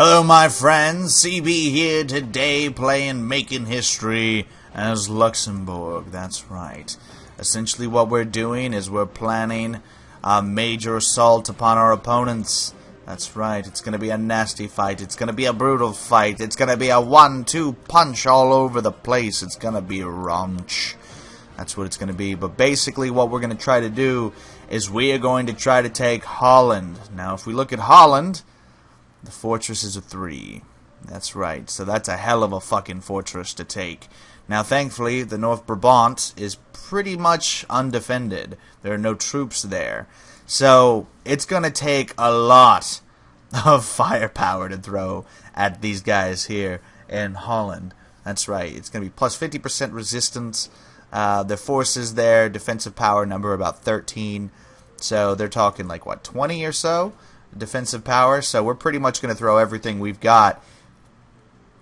Hello my friends, CB here today playing Making History as Luxembourg, that's right. Essentially what we're doing is we're planning a major assault upon our opponents. That's right, it's going to be a nasty fight, it's going to be a brutal fight, it's going to be a 1-2 punch all over the place, it's going to be a raunch. That's what it's going to be, but basically what we're going to try to do is we are going to try to take Holland. Now if we look at Holland, the fortress is a 3. That's right. So that's a hell of a fucking fortress to take. Now, thankfully, the North Brabant is pretty much undefended. There are no troops there. So it's going to take a lot of firepower to throw at these guys here in Holland. That's right. It's going to be plus 50% resistance. The forces there, defensive power number about 13. So they're talking like, what, 20 or so? Defensive power, so we're pretty much going to throw everything we've got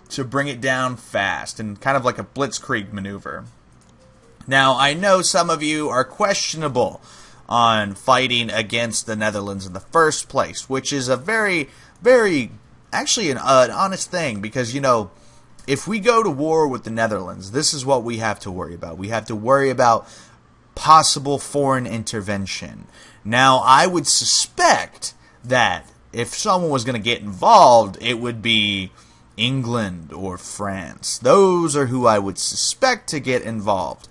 to bring it down fast, and kind of like a blitzkrieg maneuver. Now, I know some of you are questionable on fighting against the Netherlands in the first place, which is a very, very, actually an honest thing, because, you know, if we go to war with the Netherlands, this is what we have to worry about. We have to worry about possible foreign intervention. Now, I would suspect that if someone was going to get involved, it would be England or France. Those are who I would suspect to get involved.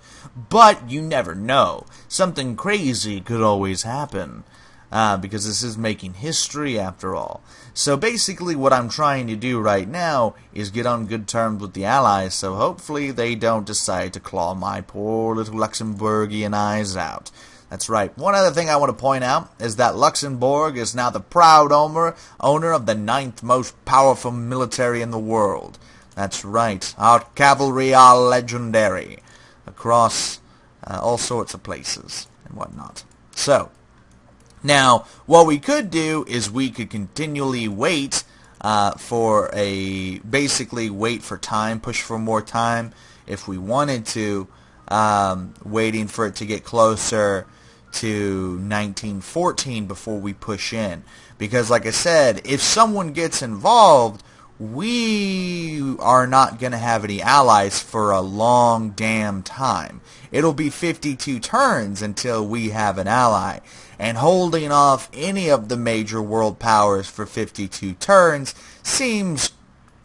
But you never know. Something crazy could always happen. Because this is making history after all. So basically what I'm trying to do right now is get on good terms with the Allies, so hopefully they don't decide to claw my poor little Luxembourgian eyes out. That's right. One other thing I want to point out is that Luxembourg is now the proud owner of the 9th most powerful military in the world. That's right. Our cavalry are legendary across all sorts of places and whatnot. So, now, what we could do is we could continually wait basically wait for time, push for more time if we wanted to, waiting for it to get closer to 1914 before we push in. Because like I said, if someone gets involved, we are not going to have any allies for a long damn time. It'll be 52 turns until we have an ally. And holding off any of the major world powers for 52 turns seems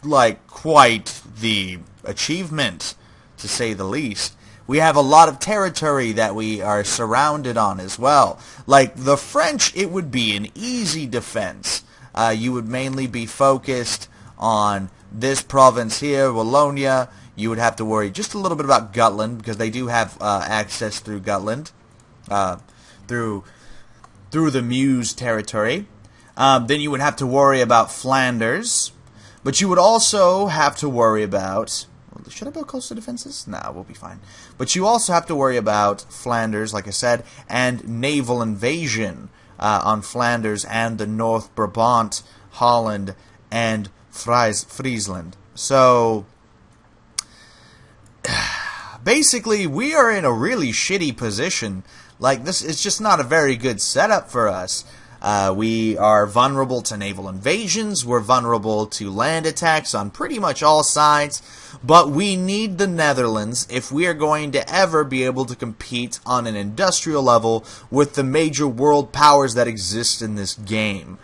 like quite the achievement, to say the least. We have a lot of territory that we are surrounded on as well. Like the French, it would be an easy defense. You would mainly be focused on this province here, Wallonia. You would have to worry just a little bit about Jutland, because they do have access through Jutland, through the Meuse territory. Then you would have to worry about Flanders. But you would also have to worry about... Should I build coastal defenses? Nah, we'll be fine. But you also have to worry about Flanders, like I said, and naval invasion on Flanders and the North Brabant, Holland, and Friesland. So, basically, we are in a really shitty position. Like, this is just not a very good setup for us. We are vulnerable to naval invasions, we're vulnerable to land attacks on pretty much all sides, but we need the Netherlands if we are going to ever be able to compete on an industrial level with the major world powers that exist in this game.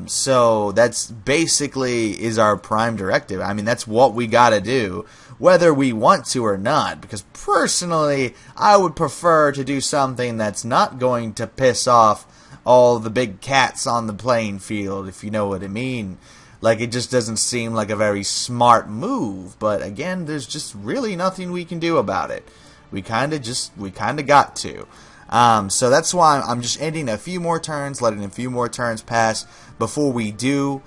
So that's basically is our prime directive. I mean, that's what we gotta do, whether we want to or not, because personally, I would prefer to do something that's not going to piss off all the big cats on the playing field, if you know what I mean. Like, it just doesn't seem like a very smart move, but again, there's just really nothing we can do about it. We kinda got to. So that's why I'm just ending a few more turns, letting a few more turns pass before we do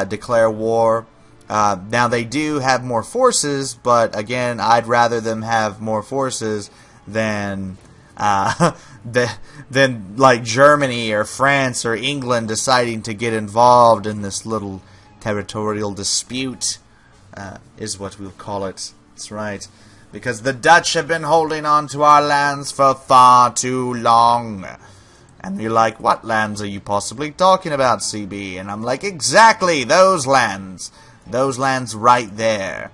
declare war. Now, they do have more forces, but again, I'd rather them have more forces than like Germany or France or England deciding to get involved in this little territorial dispute, is what we'll call it. That's right. Because the Dutch have been holding on to our lands for far too long. And you're like, what lands are you possibly talking about, CB? And I'm like, exactly, those lands. Those lands right there.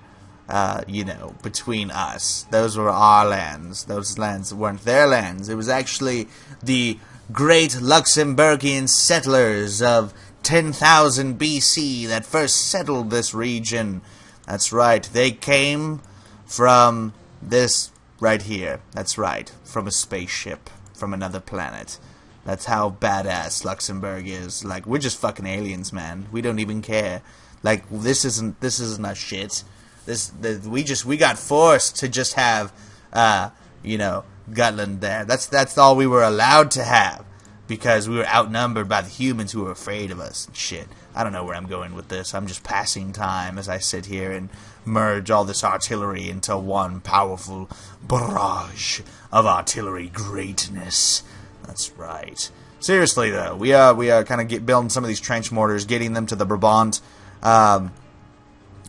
You know, between us. Those were our lands. Those lands weren't their lands. It was actually the great Luxembourgian settlers of 10,000 BC that first settled this region. That's right. They came from this right here. That's right. From a spaceship. From another planet. That's how badass Luxembourg is. Like, we're just fucking aliens, man. We don't even care. Like, this isn't our shit. We got forced to just have, you know, Gutland there. That's all we were allowed to have. Because we were outnumbered by the humans who were afraid of us and shit. I don't know where I'm going with this. I'm just passing time as I sit here and merge all this artillery into one powerful barrage of artillery greatness. That's right. Seriously, though, we are kind of building some of these trench mortars, getting them to the Brabant,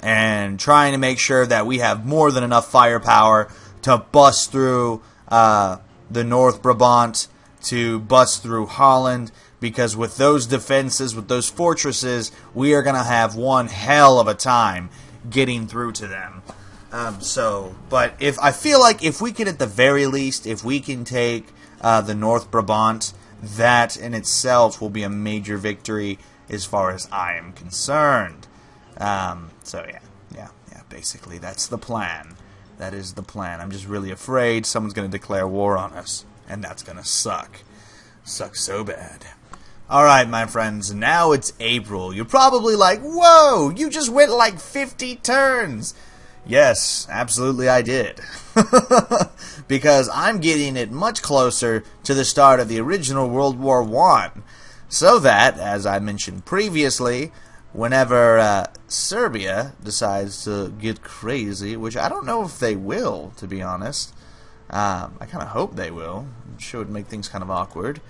and trying to make sure that we have more than enough firepower to bust through the North Brabant, to bust through Holland, because with those defenses, with those fortresses, we are going to have one hell of a time getting through to them. But I feel like if we can, at the very least, if we can take the North Brabant, that in itself will be a major victory as far as I am concerned. So yeah, basically that's the plan. That is the plan. I'm just really afraid someone's going to declare war on us, and that's going to suck. Suck so bad. Alright, my friends, now it's April. You're probably like, whoa, you just went like 50 turns. Yes, absolutely I did. Because I'm getting it much closer to the start of the original World War I. So that, as I mentioned previously, whenever Serbia decides to get crazy, which I don't know if they will, to be honest. I kind of hope they will. I'm sure it would make things kind of awkward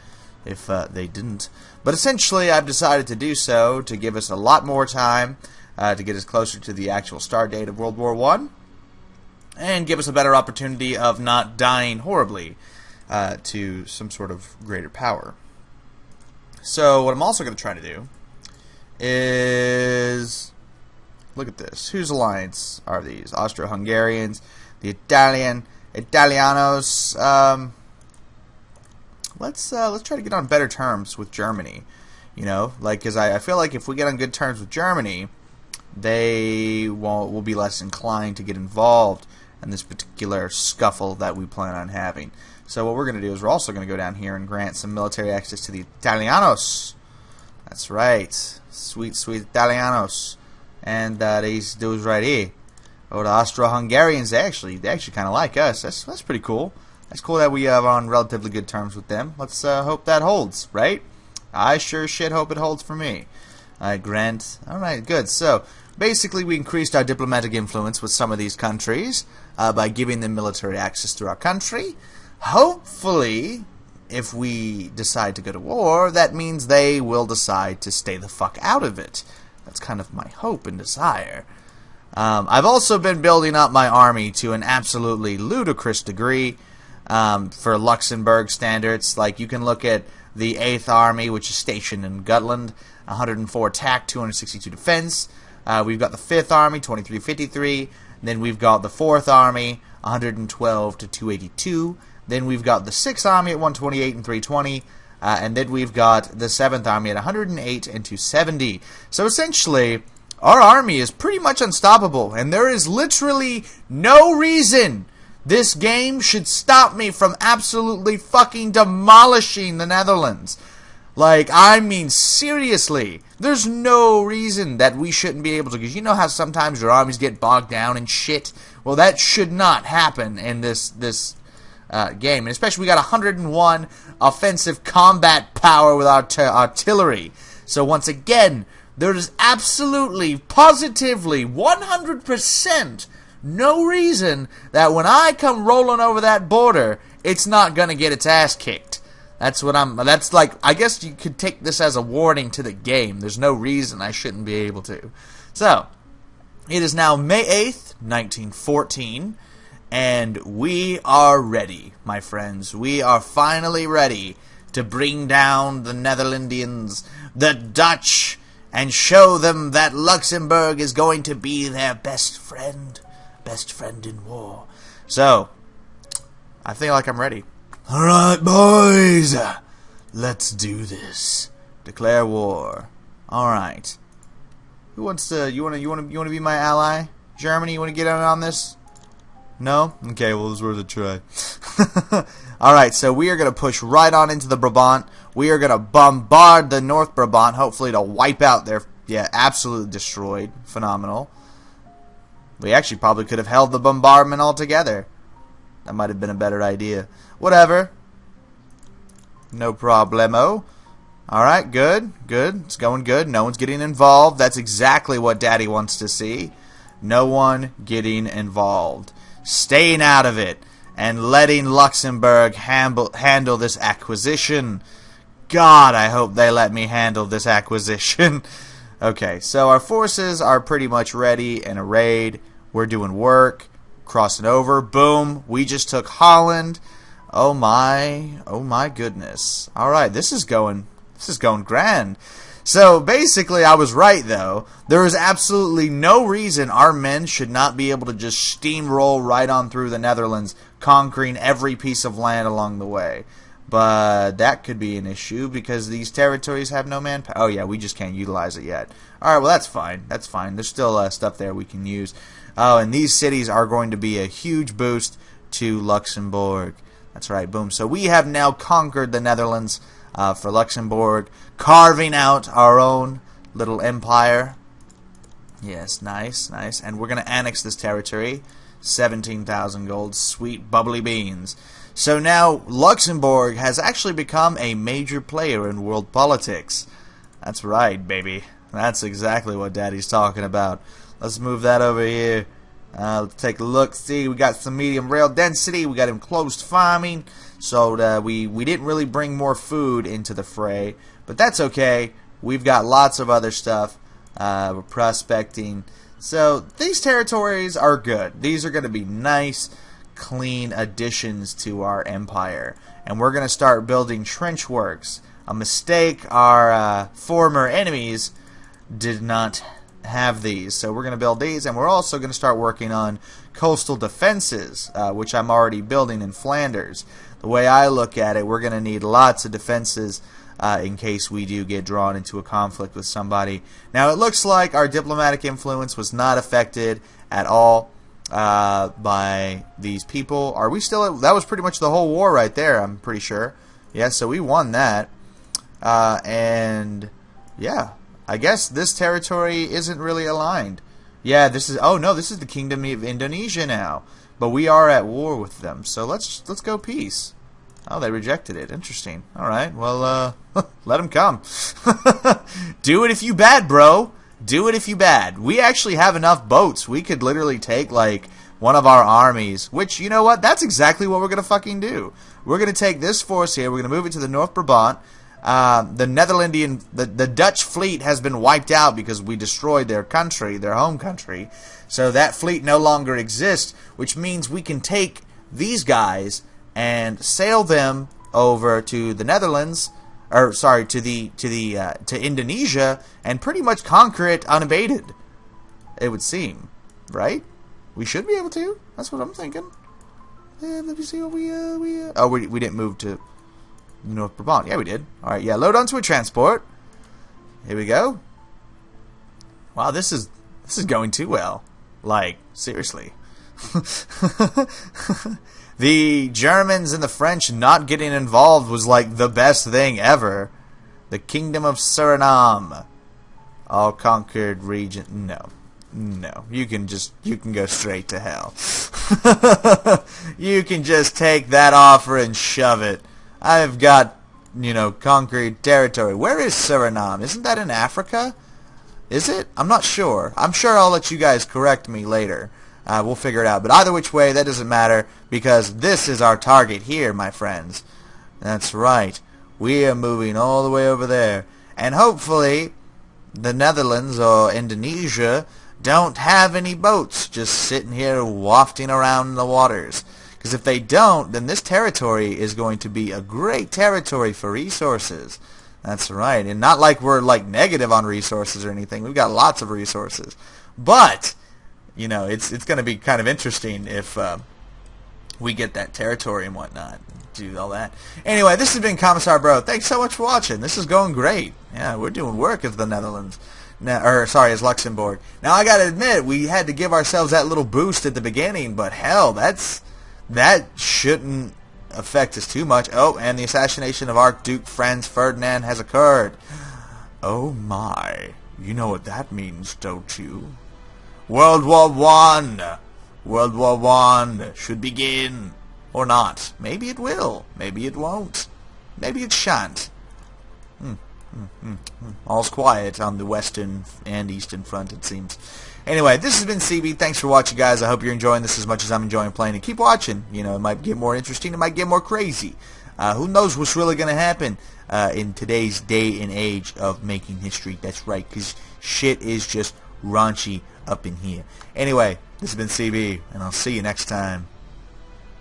if they didn't. But essentially, I've decided to do so to give us a lot more time to get us closer to the actual start date of World War I, and give us a better opportunity of not dying horribly to some sort of greater power. So what I'm also going to try to do is, look at this. Whose alliance are these? Austro-Hungarians, the Italianos. Let's try to get on better terms with Germany. You know, like, because I feel like if we get on good terms with Germany, they will be less inclined to get involved in this particular scuffle that we plan on having. So what we're going to do is we're also going to go down here and grant some military access to the Italianos. That's right. Sweet, sweet Italianos. And these dudes right here. Oh, the Austro-Hungarians, they actually kind of like us. That's pretty cool. That's cool that we are on relatively good terms with them. Let's hope that holds, right? I sure shit hope it holds for me. Grant. Alright, good. So, basically we increased our diplomatic influence with some of these countries by giving them military access to our country. Hopefully, if we decide to go to war, that means they will decide to stay the fuck out of it. That's kind of my hope and desire. I've also been building up my army to an absolutely ludicrous degree for Luxembourg standards. Like, you can look at the 8th Army, which is stationed in Gutland, 104 attack, 262 defense. We've got the 5th Army, 2353. Then we've got the 4th Army, 112 to 282. Then we've got the 6th Army at 128 and 320. And then we've got the 7th Army at 108 and 270. So essentially, our army is pretty much unstoppable. And there is literally no reason this game should stop me from absolutely fucking demolishing the Netherlands. Like, I mean, seriously. There's no reason that we shouldn't be able to. Because you know how sometimes your armies get bogged down and shit? Well, that should not happen in this game. And especially we got 101 offensive combat power with our artillery. So once again, there is absolutely, positively, 100% no reason that when I come rolling over that border, it's not going to get its ass kicked. That's like, I guess you could take this as a warning to the game. There's no reason I shouldn't be able to. So, it is now May 8th, 1914, and we are ready, my friends. We are finally ready to bring down the Netherlandians, the Dutch, and show them that Luxembourg is going to be their best friend in war. So, I feel like I'm ready. Alright, boys, let's do this. Declare war. Alright. Who wants to, you wanna be my ally? Germany, you wanna get in on this? No? Okay, well, it's worth a try. Alright, so we are going to push right on into the Brabant. We are going to bombard the North Brabant, hopefully to wipe out their... Yeah, absolutely destroyed. Phenomenal. We actually probably could have held the bombardment altogether. That might have been a better idea. Whatever. No problemo. Alright, good. Good. It's going good. No one's getting involved. That's exactly what Daddy wants to see. No one getting involved. Staying out of it. And letting Luxembourg handle this acquisition. God, I hope they let me handle this acquisition. Okay, so our forces are pretty much ready and arrayed. We're doing work. Crossing over. Boom. We just took Holland. Oh my goodness. Alright, this is going grand. So basically I was right though. There is absolutely no reason our men should not be able to just steamroll right on through the Netherlands, conquering every piece of land along the way. But that could be an issue because these territories have no manpower. Oh yeah, we just can't utilize it yet. Alright, well that's fine. That's fine. There's still stuff there we can use. Oh, and these cities are going to be a huge boost to Luxembourg. That's right, boom. So we have now conquered the Netherlands for Luxembourg, carving out our own little empire. Yes, nice, nice. And we're going to annex this territory. 17,000 gold. Sweet bubbly beans. So now Luxembourg has actually become a major player in world politics. That's right, baby. That's exactly what Daddy's talking about. Let's move that over here. Let's take a look. See, we got some medium rail density. We got enclosed farming. So we didn't really bring more food into the fray. But that's okay. We've got lots of other stuff. We're prospecting. So these territories are good. These are going to be nice, clean additions to our empire. And we're going to start building trench works. A mistake our former enemies did not have these. So we're going to build these. And we're also going to start working on coastal defenses, which I'm already building in Flanders. The way I look at it, we're going to need lots of defenses in case we do get drawn into a conflict with somebody. Now, it looks like our diplomatic influence was not affected at all by these people. Are we still at, that was pretty much the whole war right there, I'm pretty sure. Yeah, so we won that. And, yeah, I guess this territory isn't really aligned. Yeah, this is, oh no, this is the Kingdom of Indonesia now. But we are at war with them, so let's go peace. Oh, they rejected it. Interesting. All right. Well, let them come. Do it if you bad, bro. Do it if you bad. We actually have enough boats. We could literally take, like, one of our armies. Which, you know what? That's exactly what we're going to fucking do. We're going to take this force here. We're going to move it to the North Brabant. The Dutch fleet has been wiped out because we destroyed their country, their home country. So that fleet no longer exists, which means we can take these guys and sail them over to the Netherlands, or sorry, to Indonesia, and pretty much conquer it unabated. It would seem, right? We should be able to. That's what I'm thinking. Let me see what we didn't move to North Brabant. Yeah, we did. All right, yeah, load onto a transport. Here we go. Wow, this is going too well. Like, seriously. The Germans and the French not getting involved was like the best thing ever. The Kingdom of Suriname. All conquered region. No. You can go straight to hell. You can just take that offer and shove it. I've got, conquered territory. Where is Suriname? Isn't that in Africa? Is it? I'm not sure. I'm sure I'll let you guys correct me later. We'll figure it out. But either which way, that doesn't matter, because this is our target here, my friends. That's right. We are moving all the way over there. And hopefully, the Netherlands or Indonesia don't have any boats just sitting here wafting around in the waters. Because if they don't, then this territory is going to be a great territory for resources. That's right. And not like we're like negative on resources or anything. We've got lots of resources. But, you know, it's going to be kind of interesting if we get that territory and whatnot. Do all that. Anyway, this has been Commissar Bro. Thanks so much for watching. This is going great. Yeah, we're doing work as the Netherlands. Now, as Luxembourg. Now, I gotta admit, we had to give ourselves that little boost at the beginning, but hell, that shouldn't affect us too much. Oh, and the assassination of Archduke Franz Ferdinand has occurred. Oh my. You know what that means, don't you? World War I. World War I should begin. Or not. Maybe it will. Maybe it won't. Maybe it shan't. All's quiet on the western and eastern front, it seems. Anyway, this has been CB. Thanks for watching, guys. I hope you're enjoying this as much as I'm enjoying playing it. Keep watching. You know, it might get more interesting. It might get more crazy. Who knows what's really going to happen in today's day and age of making history. That's right, because shit is just raunchy up in here. Anyway, this has been CB, and I'll see you next time.